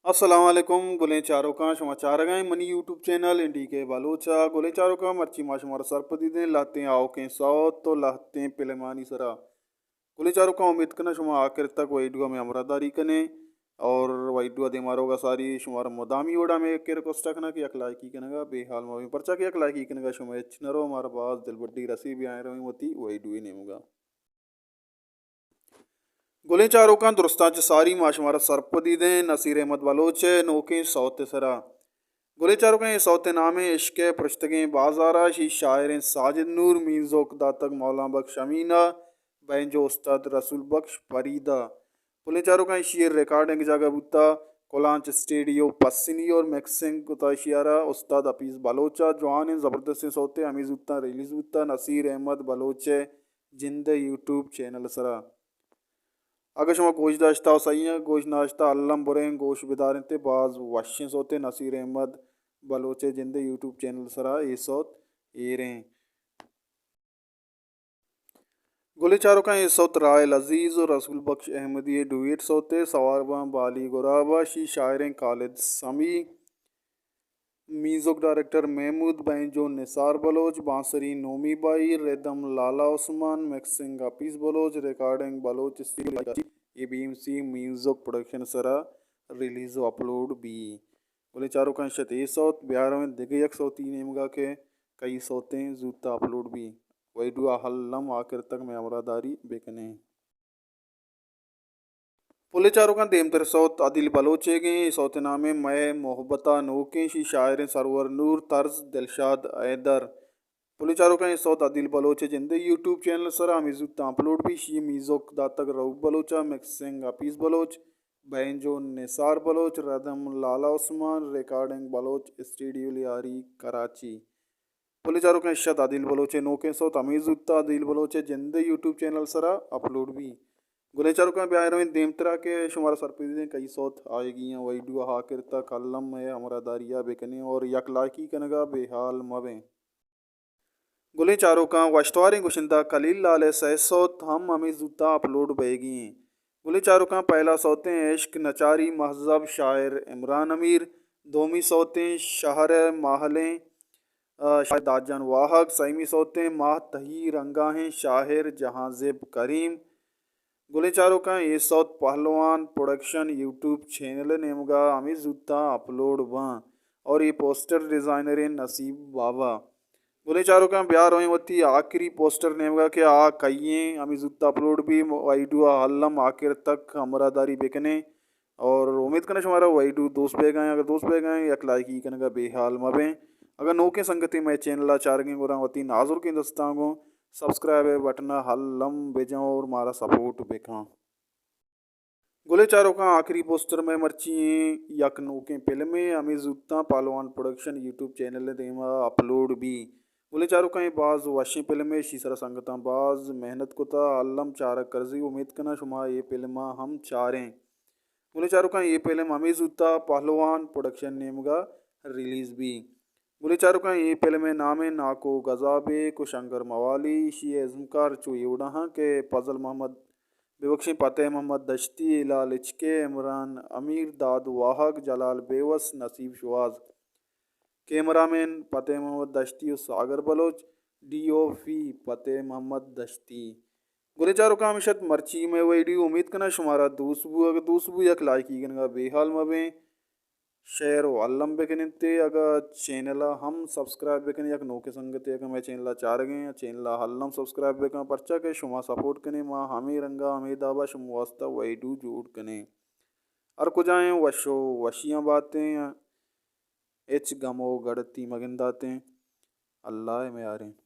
अस्सलाम वालेकुम गुलें चारों का समाचार गए मनी यूट्यूब चैनल इंडी के बालोचा गुलें चारों का मर्ची माशमार सरपदी दें लाते हैं आओ के सौ तो लाते हैं पिलमानी सरा गुलें चारों का उम्मीद करना शुमा आखिर तक वाइडुआ में अमरादारी कने और वाइडुआ दे मारोगा सारी शुमार मोदामी ओडा में के रिक्वेस्ट रखना कि अखलाई की कनेगा बेहाल में परचा की अखलाई की कनेगा शुमा नरो हमारा बाज दिल बड्डी रसी भी आए रही होती वाइडुए नेमगा गुलें चारों का दुरुस्ताच सारी माशमारा सरपदी दें नसीर अहमद बलोच नोके सौत सरा गुलें चारों का ये सौत नामे इश्क प्रश्तगें बाजारा शी शायर साजिद नूर मीज़ोक दातक मौला बख्श अमीना बैंजो उस्ताद रसूल बख्श फरीदा गुलें चारों का शेर रिकॉर्डिंग जगह बुता कोलांच स्टेडियो पस्सिनी और मैक्सिंग कुताशियारा उस्ताद हफीज़ बलोचा जवान ज़बरदस्त सौते अमीज़ उत्ता रिलीज़ उत्ता नसीर अहमद बलोच जिंद यूट्यूब चैनल सरा अगर शुमा गोश दाश्ता सही है गोश नाश्ता अल्लम बुरें गोश बिदारते बाज वाशिं सोते नसीर अहमद बलोचे जिंदे यूट्यूब चैनल सरा ए सौत एरें गुले चारों का ये सौत रायल अजीज़ और रसूल बख्श अहमदी डुएट सोते सवारबा बाली गुराबा शी शायरें Khalid Sami music director Mahmood banjo Nisar Baloch बांसरी नोमी बाई rhythm Lala Usman mixing Hafeez Baloch recording Baloch ABMC music production सरा रिलीज अपलोड बी बोले चारों का शत सौत बिहार में दिगे एक सौ तीन एमगा के कई सौतें जूता अपलोड भी वही दुआ हल्लम आखिर तक में अमरादारी बेकने पुले चारों का देम तर सौत अदिल बलोचे के सौत नामे मैं मोहब्बता नोके शी शायर सरवर नूर तर्ज दिलशाद ऐदर पुले चारों का सौत अदिल बलोचे जिंदे यूट्यूब चैनल सर अमीजुत्ता अपलोड भी शी मीज़ोक दातक रऊब बलोचा mixing Hafeez Baloch banjo Nisar Baloch rhythm Lala Usman recording Baloch studio Lyari Karachi पुले चारों का शत अदिल बलोचे नोके सौत अमीजुत्ता अदिल बलोचे जिंदे यूट्यूब चैनल सरा अपलोड भी गुलेचारों का ब्याह रहे देमतरा के शुमारा सरपीदें कई सौत आएगी वही डुआ हाकिर तक अल्लम में हमारा दारिया बेकने और यकलाकी कनगा बेहाल मवें गुले चारों का वशतवारी गुशिंदा कलील लाल सह सौत हम हमें जूता अपलोड बेगी गुले चारों का पहला सौतें इश्क नचारी महजब शायर इमरान अमीर दोमी सौतें शहर माहलें शायद दाजान वाहक सईमी सौतें माह तही रंगाहें शाहिर जहाजिब करीम गुले चारों का ये सौत पहलवान प्रोडक्शन यूट्यूब चैनल नेमगा हमें जूता अपलोड वा और ये पोस्टर डिज़ाइनर नसीब बाबा गुले चारों का ब्याह रोई होती आखिरी पोस्टर नेमगा के आ कहिए हमें जूता अपलोड भी वाइडुआ हल्लम आखिर तक हमरादारी बेकने और उम्मीद करना हमारा वाइडू दोस्त बे गए अगर दोस्त बे गए एक लाइकी कनगा बेहाल मबे अगर नौके संगति मैं चैनल चार गए गुरा होती नाजुर की दस्तांगों सब्सक्राइब बटन हल्लम बेजाओ और मारा सपोर्ट बेखा गुले चारों का आखिरी पोस्टर में मर्ची यकनू के फिल्में हमें जूता पालवान प्रोडक्शन यूट्यूब चैनल देमा अपलोड भी गुले चारों का बाज वाशी फिल्में शीसरा संगता बाज मेहनत कोता अल्लम चारक कर्जी उम्मीद करना शुमा ये फिल्म हम चारें गुले चारों का ये फिल्म हमें जूता पहलवान प्रोडक्शन नेमगा रिलीज भी गुले चारों का ये फिल्म नामे नाको गजाबे कुशंकर मवाली शी एजमकार चुईड़ा के फजल मोहम्मद बेबख्शी फ़तेह मोहम्मद दश्ती इलाल इचके इमरान अमीर दाद वाहक जलाल बेवस नसीब शवाज कैमरामैन फ़तेह मोहम्मद दश्ती और सागर बलोच DOP फ़तेह मोहम्मद दश्ती गुले चारों का हमेशा मर्ची में वही उम्मीद करना शुमारा दूसबू अगर दूसबू यक लाइकी गनगा बेहाल मबे शेयर अल्लम बेकनते अगर चैनल हम सब्सक्राइब बेकने यक नोके संगते अगर मैं चैनल चार गए चैनल हल्लम सब्सक्राइब बेका पर्चा के शुमा सपोर्ट कने माँ हमें रंगा हमें दाबा शुम वास्ता वैडू जूट कने और कुजाएं वशो वशियाँ बातें एच गमो गड़ती मगिंदाते अल्लाह में आ रहे